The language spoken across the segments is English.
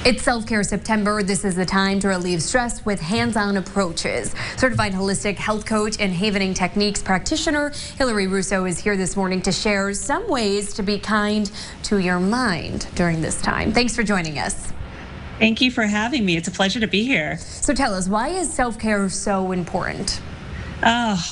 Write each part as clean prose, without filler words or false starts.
It's Self-Care September. This is the time to relieve stress with hands-on approaches. Certified holistic health coach and havening techniques practitioner Hilary Russo is here this morning to share some ways to be kind to your mind during this time. Thanks for joining us. Thank you for having me. It's a pleasure to be here. So tell us, why is self-care so important?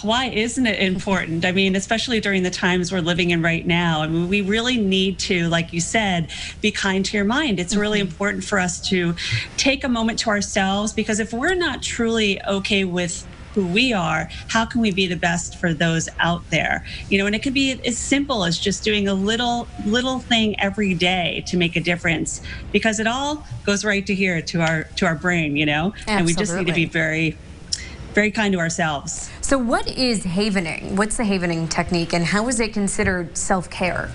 Why isn't it important? I mean, especially during the times we're living in right now. I mean, we really need to, like you said, be kind to your mind. It's really important for us to take a moment to ourselves, because if we're not truly okay with who we are, how can we be the best for those out there? You know, and it can be as simple as just doing a little thing every day to make a difference, because it all goes right to here, to our brain, you know. Absolutely. And we just need to be very kind to ourselves. So what is havening? What's the havening technique, and how is it considered self-care?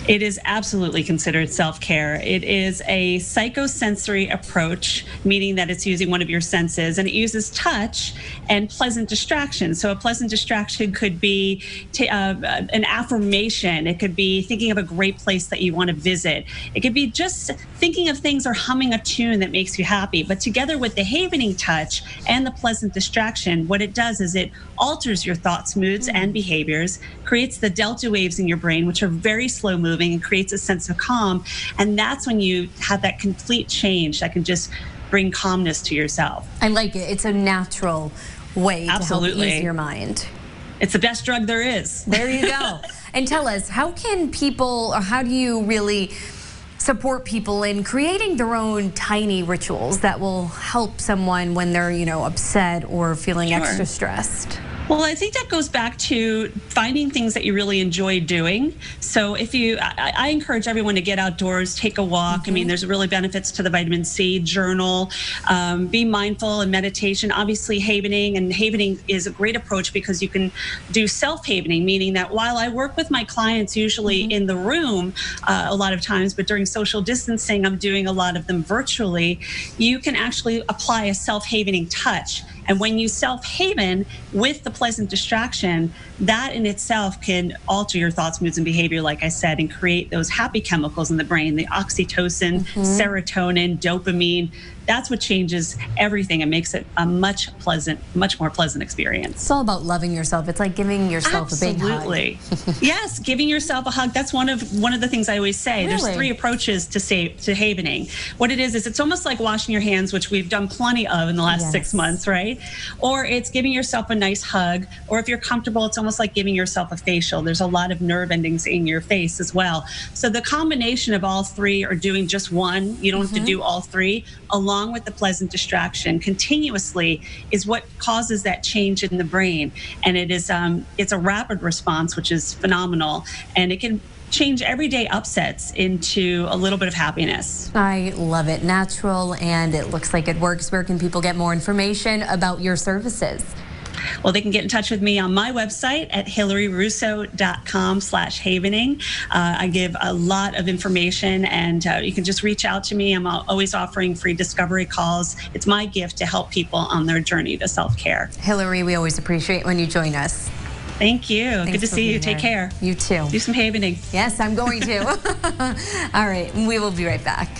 It is absolutely considered self-care. It is a psychosensory approach, meaning that it's using one of your senses, and it uses touch and pleasant distraction. So a pleasant distraction could be an affirmation. It could be thinking of a great place that you want to visit. It could be just thinking of things or humming a tune that makes you happy. But together with the havening touch and the pleasant distraction, what it does is it alters your thoughts, moods, and behaviors, creates the delta waves in your brain, which are very slow moving, and creates a sense of calm. And that's when you have that complete change that can just bring calmness to yourself. I like it. It's a natural way to help ease your mind. It's the best drug there is. There you go. And tell us, how can people, or how do you really support people in creating their own tiny rituals that will help someone when they're, upset or feeling extra stressed? Well, I think that goes back to finding things that you really enjoy doing. So if I encourage everyone to get outdoors, take a walk. I mean, there's really benefits to the vitamin C, journal, be mindful, and meditation. Obviously, havening is a great approach because you can do self-havening, meaning that while I work with my clients usually in the room a lot of times, but during social distancing, I'm doing a lot of them virtually, you can actually apply a self-havening touch. And when you self-haven with the pleasant distraction, that in itself can alter your thoughts, moods, and behavior, like I said, and create those happy chemicals in the brain, the oxytocin, serotonin, dopamine. That's what changes everything and makes it a much more pleasant experience. It's all about loving yourself. It's like giving yourself a big hug. Absolutely. Yes, giving yourself a hug. That's one of the things I always say. Really? There's 3 approaches to havening. What it is it's almost like washing your hands, which we've done plenty of in the last 6 months, right? Or it's giving yourself a nice hug. Or if you're comfortable, it's almost like giving yourself a facial. There's a lot of nerve endings in your face as well. So the combination of all 3, or doing just one, you don't have to do all 3, along with the pleasant distraction continuously, is what causes that change in the brain. And it is it's a rapid response, which is phenomenal, and it can change everyday upsets into a little bit of happiness. I love it. Natural, and it looks like it works. Where can people get more information about your services? Well, they can get in touch with me on my website at hilaryrusso.com/havening. I give a lot of information, and you can just reach out to me. I'm always offering free discovery calls. It's my gift to help people on their journey to self-care. Hilary, we always appreciate when you join us. Thank you. Thanks. Good to see you. Take care. You too. Do some havening. Yes, I'm going to. All right, we will be right back.